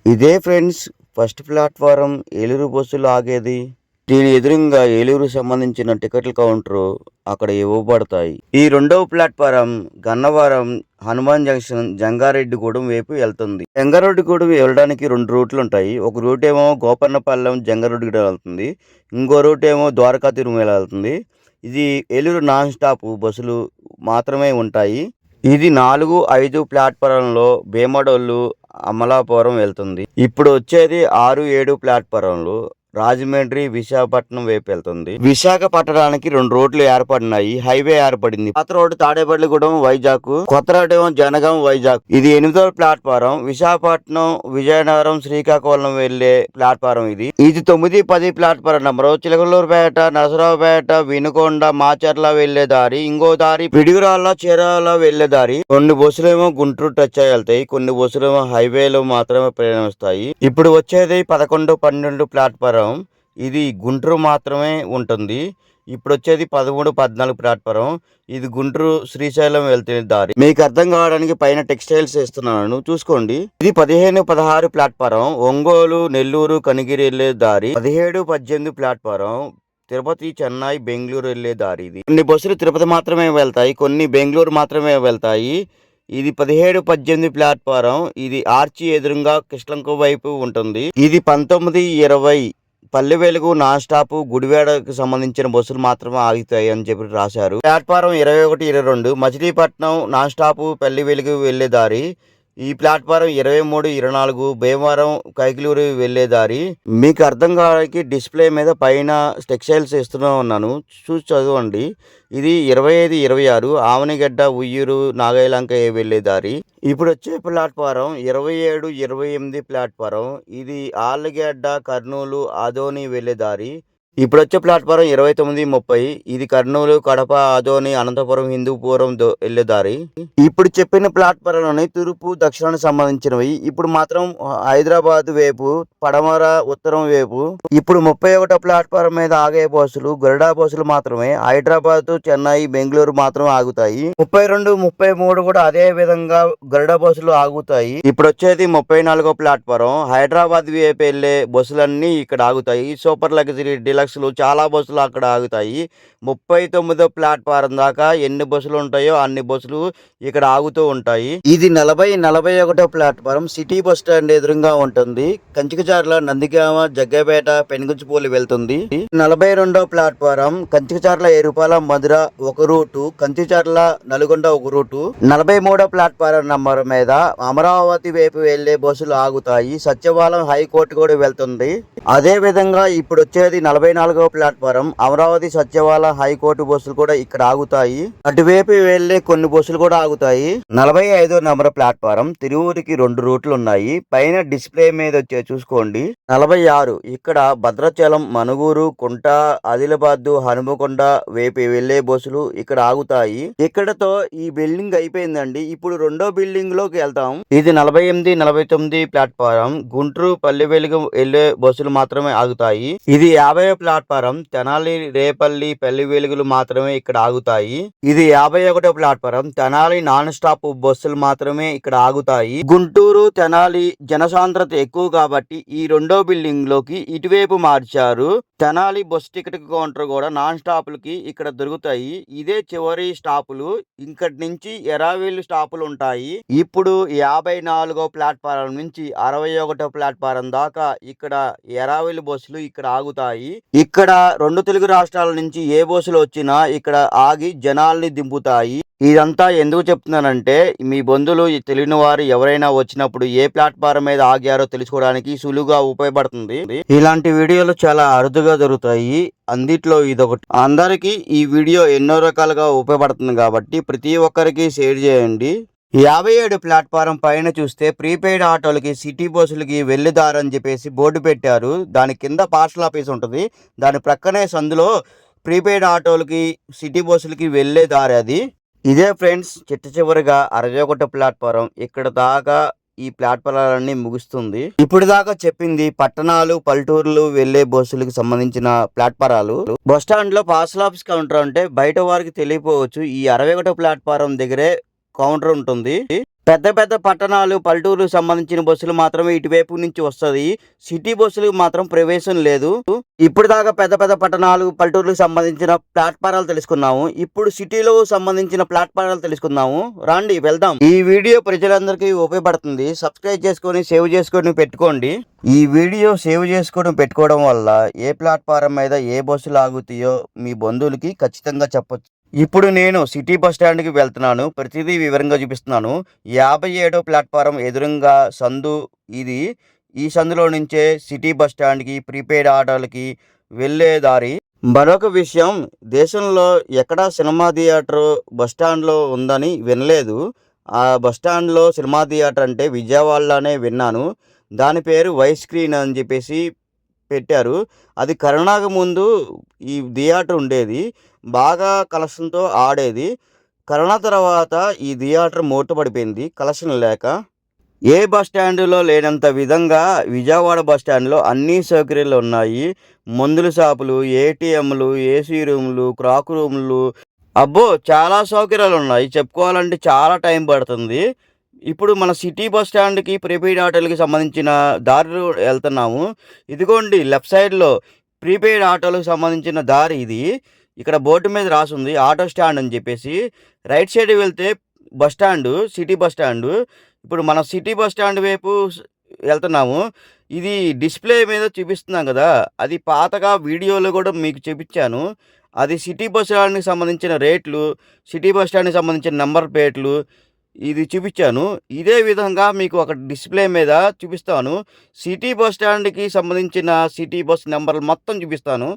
ఇదే friends first platform Eluru బస్సులు ఆగేది. దీని ఎదురుంగా ఏలూరు సంబంధించిన టికెట్ల కౌంటరు అక్కడ ఇవ్వబడతాయి. ఈ రెండవ ప్లాట్ఫారం గన్నవరం హనుమాన్ జంక్షన్ జంగారెడ్డిగూడెం వైపు వెళ్తుంది. జంగారెడ్డిగూడెం వెళ్ళడానికి 2 రూట్లు ఉంటాయి. ఒక రూట్ ఏమో గోపన్నపాలెం జంగారెడ్డిగూడెం వెళ్తుంది. ఇంకో రూట్ ఏమో ద్వారకా తిరుమల వెళ్తుంది. ఇది ఏలూరు నాన్ స్టాప్ బస్సులు మాత్రమే ఉంటాయి. ఇది 4, 5 ప్లాట్ఫారంలో భీమడోలు అమలాపురం వెళ్తుంది. ఇప్పుడు వచ్చేది 6, 7 ప్లాట్ఫారంలు రాజమండ్రి విశాఖపట్నం వైపు వెళ్తుంది. విశాఖపట్నానికి 2 రోడ్లు ఏర్పడినాయి. హైవే ఏర్పడింది. పాత రోడ్డు తాడేపల్లిగూడెం వైజాగ్, కొత్త రోడ్డు ఏమో జనగాం వైజాగ్. ఇది 8వ ప్లాట్ఫారం. విశాఖపట్నం విజయనగరం శ్రీకాకుళం వెళ్లే ప్లాట్ఫారం ఇది. ఇది 9, 10 ప్లాట్ఫారం నంబరు. చిలకలూరుపేట, నరసరావుపేట, వినుకొండ, మాచర్ల వెళ్లే దారి. ఇంకో దారి పిడుగురాళ్ళ చీరాల వెళ్లే దారి. కొన్ని బస్సులు ఏమో గుంటూరు టచ్ అయి వెళ్తాయి. కొన్ని బస్సులు ఏమో హైవేలో మాత్రమే ప్రయాణిస్తాయి. ఇప్పుడు వచ్చేది 11, 12 ప్లాట్ఫారం. ఇది గుంటూరు మాత్రమే ఉంటుంది. ఇప్పుడు వచ్చేది 13, 14 ప్లాట్ఫారం. ఇది గుంటూరు శ్రీశైలం వెళ్తే దారి. మీకు అర్థం కావడానికి పైన టెక్స్టైల్స్ వేస్తున్నాను చూసుకోండి. ఇది 15, 16 ప్లాట్ఫారం. ఒంగోలు, నెల్లూరు, కనిగిరి వెళ్లే దారి. 17, 18 ప్లాట్ఫారం. తిరుపతి, చెన్నై, బెంగళూరు వెళ్లే దారి. ఇది కొన్ని బస్సులు తిరుపతి మాత్రమే వెళ్తాయి, కొన్ని బెంగళూరు మాత్రమే వెళ్తాయి. ఇది 17, 18 ప్లాట్ఫారం. ఇది ఆర్చి ఎదురుగా కృష్ణంకు వైపు ఉంటుంది. ఇది 19, 20 పల్లె వెలుగు నాన్ స్టాప్ గుడివాడకు సంబంధించిన బస్సులు మాత్రమే ఆగుతాయి అని చెప్పి రాశారు. Platform 21, 22 Machilipatnam non stop Palle Velugu వెళ్లే దారి. ఈ ప్లాట్ఫారం 23, 24 భీమవరం కైకలూరు వెళ్లే దారి. మీకు అర్థం కావడానికి డిస్ప్లే మీద పైన టెక్స్టైల్స్ ఇస్తూనే ఉన్నాను, చూసి చదవండి. ఇది 25, 26 ఆవనిగడ్డ, ఉయ్యూరు, నాగైలంక వెళ్లే దారి. ఇప్పుడు వచ్చే ప్లాట్ఫారం 27, 28 ప్లాట్ఫారం. ఇది ఆళ్లగడ్డ, కర్నూలు, ఆదోని వెళ్లే దారి. ఇప్పుడు వచ్చే ప్లాట్ఫారం 29, 30 ఇది కర్నూలు, కడప, ఆదోని, అనంతపురం, హిందూపురం వెళ్లే దారి. ఇప్పుడు చెప్పిన ప్లాట్ఫారంలోని తూర్పు, దక్షిణానికి సంబంధించినవి. ఇప్పుడు మాత్రం హైదరాబాద్ వైపు, పడమర, ఉత్తరం వైపు. ఇప్పుడు 31వ ప్లాట్ఫారం మీద ఆగే బస్సులు గరుడా బస్సులు మాత్రమే. హైదరాబాద్, చెన్నై, బెంగళూరు మాత్రమే ఆగుతాయి. 32, 33 కూడా అదే విధంగా గరుడా బస్సులు ఆగుతాయి. ఇప్పుడు వచ్చేది 34వ ప్లాట్ఫారం. హైదరాబాద్ వైపు వెళ్లే బస్సులన్నీ ఇక్కడ ఆగుతాయి. సూపర్ లగ్జరీ డిలక్స్లు చాలా బస్సులు అక్కడ ఆగుతాయి. 39వ ప్లాట్ఫారం దాకా ఎన్ని బస్సులు ఉంటాయో అన్ని బస్సులు ఇక్కడ ఆగుతూ ఉంటాయి. ఇది 40, 41వ ప్లాట్ఫారం. సిటీ బస్ స్టాండ్ ఎదురుగా ఉంటుంది. కంచికచార్ల, నందిగామ, జగ్గపేట, పెనుగుంచిపల్లి వెళ్తుంది. 42వ ప్లాట్ఫారం. కంచికచార్ల, ఏరుపాల, మధుర ఒక రూటు. కంచికచార్ల, నల్గొండ ఒక రూటు. 43వ ప్లాట్ఫారం నంబర్ మీద అమరావతి వైపు వెళ్లే బస్సులు ఆగుతాయి. సత్యవాలం హైకోర్టు కూడా వెళ్తుంది. అదే విధంగా ఇప్పుడు వచ్చేది 44వ ప్లాట్ఫారం. అమరావతి, సత్యవాలం హైకోర్టు బస్సులు కూడా ఇక్కడ ఆగుతాయి. అటువైపు వెళ్లే కొన్ని బస్సులు కూడా ఆగుతాయి. 45వ నంబర్ ప్లాట్ఫారం. తిరువురికి 2 రూట్లు ఉన్నాయి. పైన డిస్ప్లే మీద వచ్చే చూసుకోండి. 46 ఇక్కడ భద్రాచలం, మనుగూరు, కుంట, ఆదిలాబాద్, హనుమకొండ వైపు వెళ్లే బస్సులు ఇక్కడ ఆగుతాయి. ఇక్కడతో ఈ బిల్డింగ్ అయిపోయిందండి. ఇప్పుడు రెండో బిల్డింగ్ లోకి వెళ్తాం. ఇది 48, 49 ప్లాట్ఫారం. గుంటూరు, పల్లె వెలుగు వెళ్లే బస్సులు మాత్రమే ఆగుతాయి. ఇది 50వ ప్లాట్ఫారం. తెనాలి, రేపల్లి, పల్లె వెలుగులు మాత్రమే ఇక్కడ ఆగుతాయి. ఇది 51వ ప్లాట్ఫారం. తెనాలి నాన్ స్టాప్ బస్సులు మాత్రమే ఇక్కడ ఆగుతాయి. గుంటూరు, తెనాలి జనసాంద్రత ఎక్కువ కాబట్టి ఈ రెండో బిల్డింగ్ లోకి ఇటువైపు మార్చారు. తెనాలి బస్ టికెట్ కౌంటర్ కూడా నాన్ స్టాపులకి ఇక్కడ దొరుకుతాయి. ఇదే చివరి స్టాపులు. ఇక్కడి నుంచి ఎరావేలు స్టాపులు ఉంటాయి. ఇప్పుడు 54వ ప్లాట్ఫారం నుంచి 61వ ప్లాట్ఫారం దాకా ఇక్కడ ఎరావేలు బస్సులు ఇక్కడ ఆగుతాయి. ఇక్కడ 2 తెలుగు రాష్ట్రాల నుంచి ఏ బస్సులు వచ్చినా ఇక్కడ ఆగి జనాల్ని దింపుతాయి. ఇదంతా ఎందుకు చెప్తున్నానంటే మీ బంధువులు తెలియని వారు ఎవరైనా వచ్చినప్పుడు ఏ ప్లాట్ఫారం మీద ఆగారో తెలుసుకోవడానికి సులువుగా ఉపయోగపడుతుంది. ఇలాంటి వీడియోలు చాలా అరుదుగా దొరుకుతాయి. అందుట్లో ఇదొకటి. అందరికీ ఈ వీడియో ఎన్నో రకాలుగా ఉపయోగపడుతుంది కాబట్టి ప్రతి ఒక్కరికి షేర్ చేయండి. 57 ప్లాట్ఫారం పైన చూస్తే ప్రీపెయిడ్ ఆటోలకి, సిటీ బస్సులకి వెళ్ళేదారని చెప్పేసి బోర్డు పెట్టారు. దాని కింద పార్సల్ ఆఫీస్ ఉంటుంది. దాని ప్రక్కనే సందులో ప్రీపెయిడ్ ఆటోలకి, సిటీ బస్సులకి వెళ్ళే దారి అది. ఇదే ఫ్రెండ్స్ చిట్ట చివరిగా 61 ప్లాట్ఫారం. ఇక్కడ దాకా ఈ ప్లాట్ఫారాలన్నీ ముగుస్తుంది. ఇప్పుడు దాకా చెప్పింది పట్టణాలు, పల్లెటూర్లు వెళ్లే బస్సులకు సంబంధించిన ప్లాట్ఫారాలు. బస్ స్టాండ్ లో పార్సల్ ఆఫీస్ కౌంటర్ అంటే బయట వారికి తెలియపోవచ్చు. ఈ 61 ప్లాట్ఫారం దగ్గరే కౌంటర్ ఉంటుంది. పెద్ద పెద్ద పట్టణాలు, పల్లెటూరుకు సంబంధించిన బస్సులు మాత్రమే ఇటువైపు నుంచి వస్తది. సిటీ బస్సులకు మాత్రం ప్రవేశం లేదు. ఇప్పుడు దాకా పెద్ద పెద్ద పట్టణాలు, పల్లెటూరులకు సంబంధించిన ప్లాట్ఫారాలు తెలుసుకున్నాము. ఇప్పుడు సిటీలో సంబంధించిన ప్లాట్ఫారాలు తెలుసుకుందాము. రండి వెళ్దాం. ఈ వీడియో ప్రజలందరికీ ఉపయోగపడుతుంది. సబ్స్క్రైబ్ చేసుకొని, సేవ్ చేసుకొని పెట్టుకోండి. ఈ వీడియో సేవ్ చేసుకొని పెట్టుకోవడం వల్ల ఏ ప్లాట్ఫారం మీద ఏ బస్సులు ఆగుతాయో మీ బంధువులకి ఖచ్చితంగా చెప్పొచ్చు. ఇప్పుడు నేను సిటీ బస్ స్టాండ్కి వెళ్తున్నాను. ప్రతిదీ వివరంగా చూపిస్తున్నాను. 57వ ప్లాట్ఫారం ఎదురుగా సందు ఇది. ఈ సందులో నుంచే సిటీ బస్ స్టాండ్కి, ప్రీపెయిడ్ ఆటోలకి వెళ్ళే దారి. మరొక విషయం, దేశంలో ఎక్కడా సినిమా థియేటర్ బస్ స్టాండ్లో ఉందని వినలేదు. ఆ బస్ స్టాండ్లో సినిమా థియేటర్ అంటే విజయవాడలోనే విన్నాను. దాని పేరు వై స్క్రీన్ అని చెప్పేసి పెట్టారు. అది కరోనాకు ముందు ఈ థియేటర్ ఉండేది. బాగా కలెక్షన్తో ఆడేది. కరోనా తర్వాత ఈ థియేటర్ మూతపడిపోయింది కలెక్షన్ లేక. ఏ బస్ స్టాండ్లో లేనంత విధంగా విజయవాడ బస్ స్టాండ్లో అన్ని సౌకర్యాలు ఉన్నాయి. మందుల షాపులు, ఏటీఎంలు, ఏసీ రూములు, క్రాక్ రూములు, అబ్బో చాలా సౌకర్యాలు ఉన్నాయి. చెప్పుకోవాలంటే చాలా టైం పడుతుంది. ఇప్పుడు మన సిటీ బస్ స్టాండ్కి, ప్రీపెయిడ్ ఆటోలకి సంబంధించిన దారిలో వెళ్తున్నాము. ఇదిగోండి లెఫ్ట్ సైడ్లో ప్రీపెయిడ్ ఆటోలకు సంబంధించిన దారి ఇది. ఇక్కడ బోర్డు మీద రాసుంది ఆటో స్టాండ్ అని చెప్పేసి. రైట్ సైడ్ వెళ్తే bus stand, city bus stand. ఇప్పుడు మన సిటీ బస్ స్టాండ్ వైపు వెళ్తున్నాము. ఇది డిస్ప్లే మీద చూపిస్తున్నాం కదా, అది పాతగా వీడియోలో కూడా మీకు చూపించాను. అది సిటీ బస్ స్టాండ్కి సంబంధించిన రేట్లు, సిటీ బస్ స్టాండ్కి సంబంధించిన నెంబర్ ప్లేట్లు ఇది చూపించాను. ఇదే విధంగా మీకు ఒక డిస్ప్లే మీద చూపిస్తాను. సిటీ బస్ స్టాండ్కి సంబంధించిన సిటీ బస్ నెంబర్లు మొత్తం చూపిస్తాను.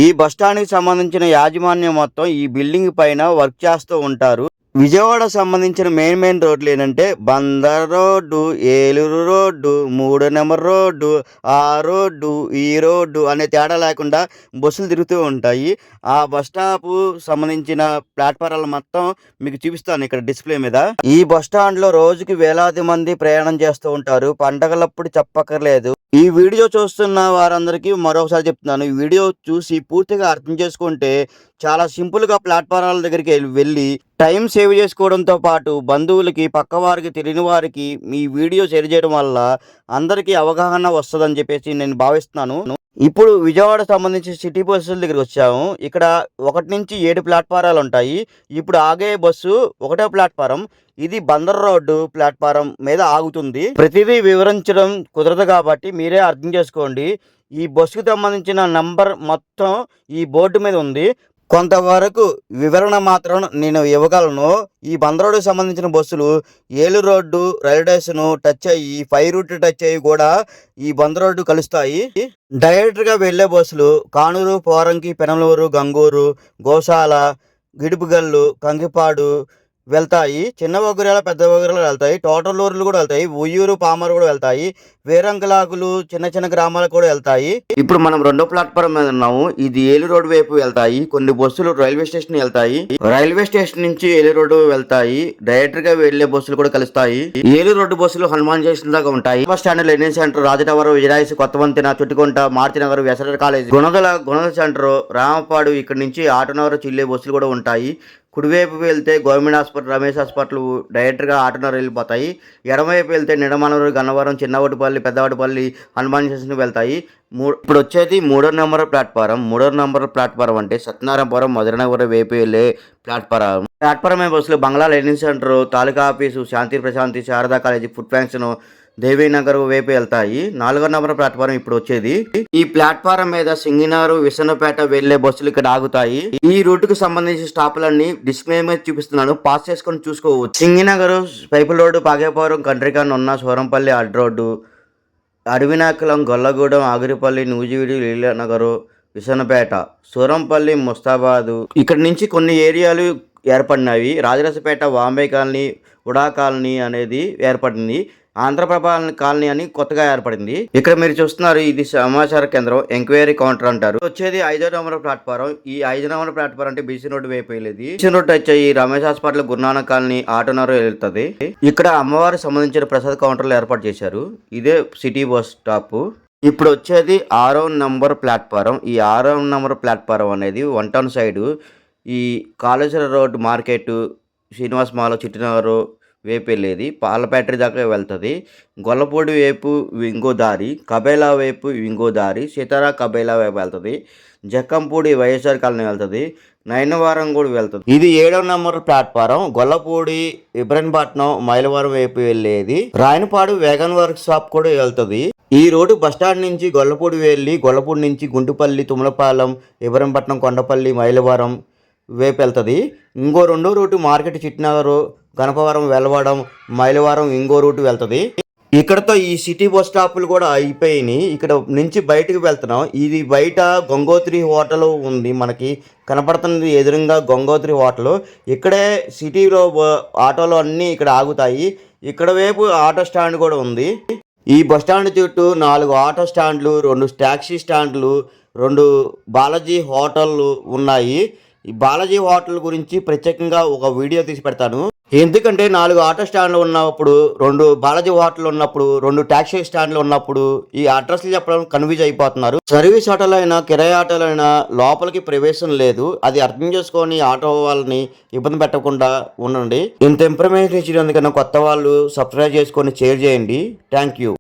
ఈ బస్ స్టాండ్కి సంబంధించిన యాజమాన్యం మొత్తం ఈ బిల్డింగ్ పైన వర్క్ చేస్తూ ఉంటారు. విజయవాడ సంబంధించిన మెయిన్ రోడ్లు ఏంటంటే Bandar road, Eluru road, 3 number road, ఆ రోడ్డు, ఈ రోడ్డు అనే తేడా లేకుండా బస్సులు తిరుగుతూ ఉంటాయి. ఆ బస్ స్టాప్ సంబంధించిన ప్లాట్ఫారాలు మొత్తం మీకు చూపిస్తాను ఇక్కడ డిస్ప్లే మీద. ఈ బస్ స్టాండ్లో రోజుకి వేలాది మంది ప్రయాణం చేస్తూ ఉంటారు. పండగలప్పుడు చెప్పక్కర్లేదు. ఈ వీడియో చూస్తున్న వారందరికీ మరొకసారి చెప్తున్నాను, ఈ వీడియో చూసి పూర్తిగా అర్థం చేసుకుంటే చాలా సింపుల్గా ప్లాట్ఫారాల దగ్గరికి వెళ్ళి టైం సేవ్ చేసుకోవడంతో పాటు బంధువులకి, పక్కవారికి, తెలియని వారికి మీ వీడియో షేర్ చేయడం వల్ల అందరికీ అవగాహన వస్తుందని చెప్పేసి నేను భావిస్తున్నాను. ఇప్పుడు విజయవాడ సంబంధించి సిటీ బస్సుల దగ్గరికి వచ్చాము. ఇక్కడ 1 నుంచి 7 ప్లాట్ఫారాలు ఉంటాయి. ఇప్పుడు ఆగే బస్సు 1వ ప్లాట్ఫారం. ఇది బందర్ రోడ్డు ప్లాట్ఫారం మీద ఆగుతుంది. ప్రతిదీ వివరించడం కుదరదు కాబట్టి మీరే అర్థం చేసుకోండి. ఈ బస్సుకు సంబంధించిన నంబర్ మొత్తం ఈ బోర్డు మీద ఉంది. కొంతవరకు వివరణ మాత్రం నేను ఇవ్వగలను. ఈ బందర్ రోడ్డుకు సంబంధించిన బస్సులు Eluru road railway station touch అయ్యి, 5 రూట్ టచ్ అయ్యి కూడా ఈ బందర్ రోడ్డు కలుస్తాయి. డైరెక్ట్గా వెళ్ళే బస్సులు కానూరు, పోరంకి, పెనమలూరు, గంగూరు, గోశాల, గిడుపుగల్లు, కంకిపాడు వెళ్తాయి. చిన్న ఒగ్గురాల, పెద్ద ఒగ్గురాలు వెళ్తాయి. టోటలూరులు కూడా వెళ్తాయి. ఉయ్యూరు, పామరు కూడా వెళ్తాయి. వేరంకలాకులు, చిన్న చిన్న గ్రామాలకు కూడా వెళ్తాయి. ఇప్పుడు మనం 2వ ప్లాట్ఫారం మీద ఉన్నాము. ఇది ఏలూరు రోడ్డు వైపు వెళ్తాయి. కొన్ని బస్సులు రైల్వే స్టేషన్ వెళ్తాయి. రైల్వే స్టేషన్ నుంచి ఏలూరు రోడ్డు వెళ్తాయి. డైరెక్ట్ గా వెళ్లే బస్సులు కూడా కలుస్తాయి. ఏలూరు రోడ్డు బస్సులు హనుమాన్ జంక్షన్ దాకా ఉంటాయి. Bus stand, Lenin centre, రాజటవర్, విజయరాయస్, కొత్తవంతెన, చుట్టుకుంట, మార్చినగర్, వెసర college, Gunadala centre, రామపాడు, ఇక్కడ నుంచి ఆటోనగర్ చిల్లే బస్సులు కూడా ఉంటాయి. కుడివైపు వెళ్తే గవర్నమెంట్ హాస్పిటల్, రమేష్ హాస్పిటల్ డైరెక్ట్గా ఆటోనగర్ వెళ్ళిపోతాయి. ఎడమవైపు వెళ్తే నిడమనూరు, గన్నవరం, చిన్నవటిపల్లి, పెద్దవటిపల్లి, హనుమాన్ జంక్షన్ వెళ్తాయి. ఇప్పుడు వచ్చేది 3వ నెంబర్ ప్లాట్ఫారం. 3వ నెంబర్ ప్లాట్ఫారం అంటే సత్యనారాయణపురం, మధురనగరం వైపు వెళ్ళే ప్లాట్ఫారం. ప్లాట్ఫారం బస్సులు బంగ్లా, Lenin centre, taluka office, Shanti Prashanti, Sharada college, food faction, Devinagar వైపు వెళ్తాయి. 4వ నెంబర్ ప్లాట్ఫారం ఇప్పుడు వచ్చేది. ఈ ప్లాట్ఫారం మీద సింగినారు, విసన్నపేట వెళ్లే బస్సులు ఇక్కడ ఆగుతాయి. ఈ రూట్ కు సంబంధించిన స్టాపులన్నీ డిస్ప్లే మీద చూపిస్తున్నాను, పాస్ చేసుకొని చూసుకోవచ్చు. సింగినగర్, పైపుల్ రోడ్డు, పాగేపురం, కంట్రికాన్ ఉన్న సూరంపల్లి అడ్ రోడ్డు, అడవినాకులం, గొల్లగూడెం, ఆగిరిపల్లి, నూజివీడు, లీలానగరు, విసన్నపేట, సూరంపల్లి, ముస్తాబాదు. ఇక్కడ నుంచి కొన్ని ఏరియాలు ఏర్పడినవి. రాజరసపేట, వాంబే కాలనీ, ఉడా కాలనీ అనేది ఏర్పడింది. ఆంధ్రప్రభ కాలనీ అని కొత్తగా ఏర్పడింది. ఇక్కడ మీరు చూస్తున్నారు, ఇది సమాచార కేంద్రం, ఎంక్వైరీ కౌంటర్ అంటారు. వచ్చేది 5వ నెంబర్ ప్లాట్ఫారం. ఈ 5వ నెంబర్ ప్లాట్ఫారం అంటే బీసీ రోడ్డు వైపు వెళ్ళేది. బీసీ రోడ్డు వచ్చి రమేష్ హాస్పిటల్, గురునానక్ కాలనీ, ఆటోనగర్ వెళ్తుంది. ఇక్కడ అమ్మవారికి సంబంధించిన ప్రసాద్ కౌంటర్లు ఏర్పాటు చేశారు. ఇదే సిటీ బస్ స్టాప్. ఇప్పుడు వచ్చేది 6వ నెంబర్ ప్లాట్ఫారం. ఈ 6వ నెంబర్ ప్లాట్ఫారం అనేది 1 టౌన్ సైడ్ ఈ కాళేశ్వర రోడ్ మార్కెట్, శ్రీనివాస్ మాల చిట్టినగరు వైపు వెళ్ళేది, పాల ఫ్యాక్టరీ దాకా వెళ్తుంది. గొల్లపూడి వైపు ఇంకో దారి, కబేలా వైపు ఇంకో దారి, సీతారా కబేలా వైపు వెళ్తుంది. జక్కంపూడి వైఎస్ఆర్ కాలనీ వెళ్తుంది. నయనవరం కూడా వెళ్తుంది. ఇది 7వ నెంబర్ ప్లాట్ఫారం. గొల్లపూడి, ఇబ్రహీంపట్నం, మైలవరం వైపు వెళ్ళేది. రాయనపాడు వేగన్ వర్క్ షాప్ కూడా వెళ్తుంది. ఈ రోడ్డు బస్టాండ్ నుంచి గొల్లపూడి వెళ్ళి, గొల్లపూడి నుంచి గుంటుపల్లి, తుమ్మలపాలెం, ఇబ్రహీంపట్నం, కొండపల్లి, మైలవరం వైపు వెళ్తుంది. ఇంకో రెండో రూటు మార్కెట్ చిట్నగరు, గణపవరం, వెలవడం, మైలవరం ఇంకో రూటు వెళ్తుంది. ఇక్కడతో ఈ సిటీ బస్ స్టాపులు కూడా అయిపోయినాయి. ఇక్కడ నుంచి బయటకు వెళ్తున్నాం. ఇది బయట గంగోత్రి హోటల్ ఉంది, మనకి కనపడుతున్నది ఎదురుగా గంగోత్రి హోటల్. ఇక్కడే సిటీలో ఆటోలు అన్నీ ఇక్కడ ఆగుతాయి. ఇక్కడ వైపు ఆటో స్టాండ్ కూడా ఉంది. ఈ బస్ స్టాండ్ చుట్టూ 4 ఆటో స్టాండ్లు, 2 టాక్సీ స్టాండ్లు, 2 బాలాజీ హోటళ్ళు ఉన్నాయి. ఈ బాలాజీ హోటల్ గురించి ప్రత్యేకంగా ఒక వీడియో తీసి పెడతాను. ఎందుకంటే 4 ఆటో స్టాండ్లు ఉన్నప్పుడు, 2 బాలాజీ హోటల్ ఉన్నప్పుడు, 2 టాక్సీ స్టాండ్లు ఉన్నప్పుడు ఈ అడ్రస్లు చెప్పడం కన్ఫ్యూజ్ అయిపోతున్నారు. సర్వీస్ ఆటోలు అయినా, కిరాయి ఆటోలు అయినా లోపలికి ప్రవేశం లేదు. అది అర్థం చేసుకొని ఆటో వాళ్ళని ఇబ్బంది పెట్టకుండా ఉండండి. ఇంత ఇన్ఫర్మేషన్ ఇచ్చినందుకన్నా కొత్త వాళ్ళు సబ్స్క్రైబ్ చేసుకొని షేర్ చేయండి. Thank you.